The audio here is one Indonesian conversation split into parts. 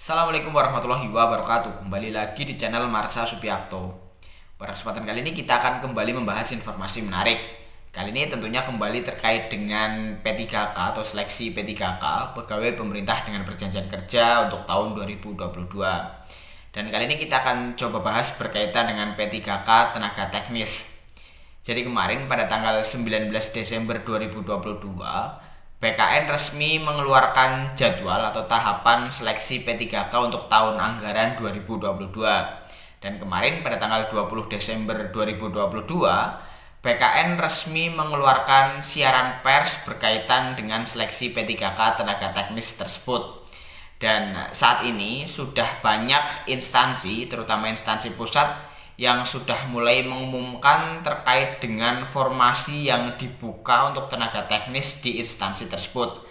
Assalamualaikum warahmatullahi wabarakatuh. Kembali lagi di channel Marsha Supiakto. Pada kesempatan kali ini kita akan kembali membahas informasi menarik. Kali ini tentunya kembali terkait dengan P3K atau seleksi P3K, pegawai pemerintah dengan perjanjian kerja untuk tahun 2022. Dan kali ini kita akan coba bahas berkaitan dengan P3K tenaga teknis. Jadi kemarin pada tanggal 19 Desember 2022, BKN resmi mengeluarkan jadwal atau tahapan seleksi P3K untuk tahun anggaran 2022. Dan kemarin pada tanggal 20 Desember 2022, BKN resmi mengeluarkan siaran pers berkaitan dengan seleksi P3K tenaga teknis tersebut. Dan saat ini sudah banyak instansi, terutama instansi pusat, yang sudah mulai mengumumkan terkait dengan formasi yang dibuka untuk tenaga teknis di instansi tersebut.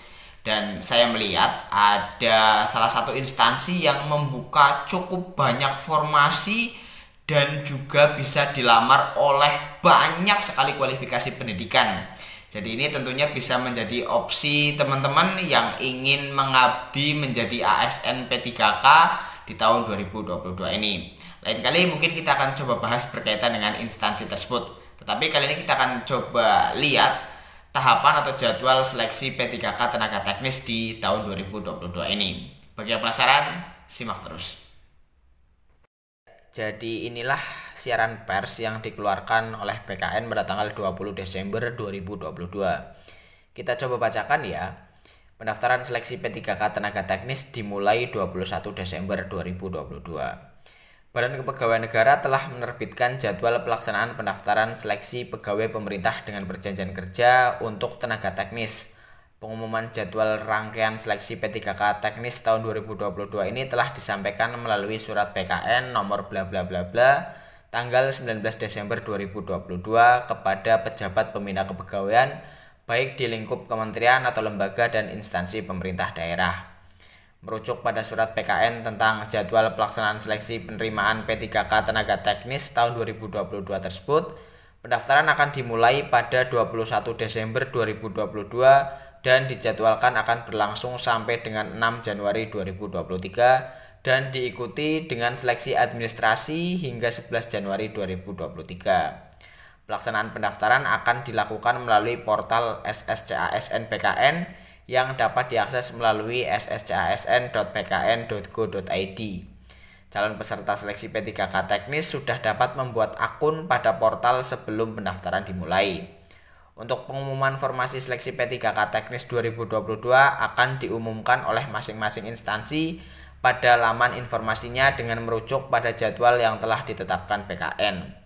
Dan saya melihat ada salah satu instansi yang membuka cukup banyak formasi dan juga bisa dilamar oleh banyak sekali kualifikasi pendidikan. Jadi ini tentunya bisa menjadi opsi teman-teman yang ingin mengabdi menjadi ASN P3K di tahun 2022 ini. Lain kali mungkin kita akan coba bahas berkaitan dengan instansi tersebut. Tetapi kali ini kita akan coba lihat tahapan atau jadwal seleksi P3K tenaga teknis di tahun 2022 ini. Bagi yang penasaran, simak terus. Jadi inilah siaran pers yang dikeluarkan oleh BKN pada tanggal 20 Desember 2022. Kita coba bacakan ya. Pendaftaran seleksi P3K tenaga teknis dimulai 21 Desember 2022. Badan Kepegawaian Negara telah menerbitkan jadwal pelaksanaan pendaftaran seleksi pegawai pemerintah dengan perjanjian kerja untuk tenaga teknis. Pengumuman jadwal rangkaian seleksi P3K teknis tahun 2022 ini telah disampaikan melalui surat BKN nomor bla bla bla bla tanggal 19 Desember 2022 kepada pejabat pembina kepegawaian baik di lingkup kementerian atau lembaga dan instansi pemerintah daerah. Merujuk pada surat PKN tentang jadwal pelaksanaan seleksi penerimaan P3K tenaga teknis tahun 2022 tersebut, pendaftaran akan dimulai pada 21 Desember 2022 dan dijadwalkan akan berlangsung sampai dengan 6 Januari 2023 dan diikuti dengan seleksi administrasi hingga 11 Januari 2023. Pelaksanaan pendaftaran akan dilakukan melalui portal SSCASN PKN yang dapat diakses melalui sscasn.pkn.go.id. Calon peserta seleksi P3K teknis sudah dapat membuat akun pada portal sebelum pendaftaran dimulai. Untuk pengumuman formasi seleksi P3K teknis 2022 akan diumumkan oleh masing-masing instansi pada laman informasinya dengan merujuk pada jadwal yang telah ditetapkan PKN.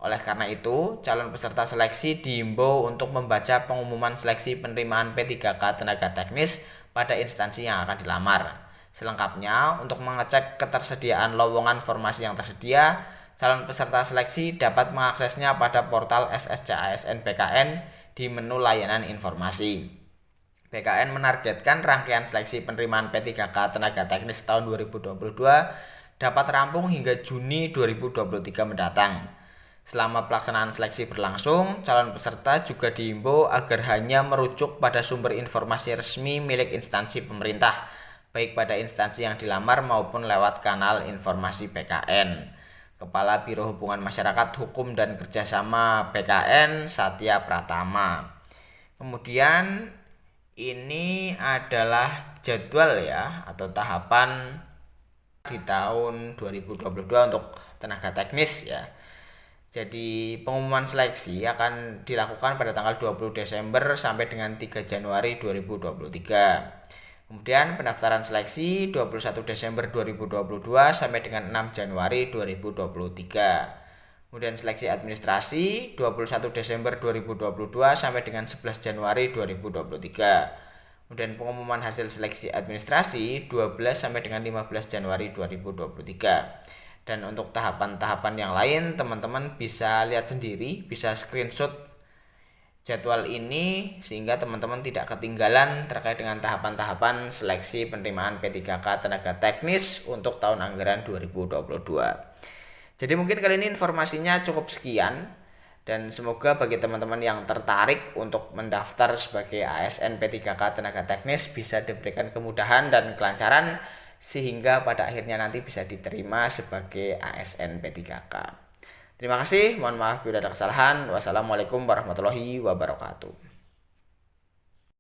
Oleh karena itu, calon peserta seleksi diimbau untuk membaca pengumuman seleksi penerimaan P3K tenaga teknis pada instansi yang akan dilamar. Selengkapnya, untuk mengecek ketersediaan lowongan formasi yang tersedia, calon peserta seleksi dapat mengaksesnya pada portal SSCASN PKN di menu layanan informasi. PKN menargetkan rangkaian seleksi penerimaan P3K tenaga teknis tahun 2022 dapat rampung hingga Juni 2023 mendatang. Selama pelaksanaan seleksi berlangsung, calon peserta juga diimbau agar hanya merujuk pada sumber informasi resmi milik instansi pemerintah, baik pada instansi yang dilamar maupun lewat kanal informasi PKN. Kepala Biro Hubungan Masyarakat Hukum dan Kerjasama PKN, Satya Pratama. Kemudian ini adalah jadwal ya atau tahapan di tahun 2022 untuk tenaga teknis ya. Jadi pengumuman seleksi akan dilakukan pada tanggal 20 Desember sampai dengan 3 Januari 2023. Kemudian pendaftaran seleksi 21 Desember 2022 sampai dengan 6 Januari 2023. Kemudian seleksi administrasi 21 Desember 2022 sampai dengan 11 Januari 2023. Kemudian pengumuman hasil seleksi administrasi 12 sampai dengan 15 Januari 2023. Dan untuk tahapan-tahapan yang lain teman-teman bisa lihat sendiri, bisa screenshot jadwal ini sehingga teman-teman tidak ketinggalan terkait dengan tahapan-tahapan seleksi penerimaan P3K tenaga teknis untuk tahun anggaran 2022. Jadi mungkin kali ini informasinya cukup sekian dan semoga bagi teman-teman yang tertarik untuk mendaftar sebagai ASN P3K tenaga teknis bisa diberikan kemudahan dan kelancaran sehingga pada akhirnya nanti bisa diterima sebagai ASN P3K. Terima kasih, mohon maaf bila ada kesalahan. Wassalamualaikum warahmatullahi wabarakatuh.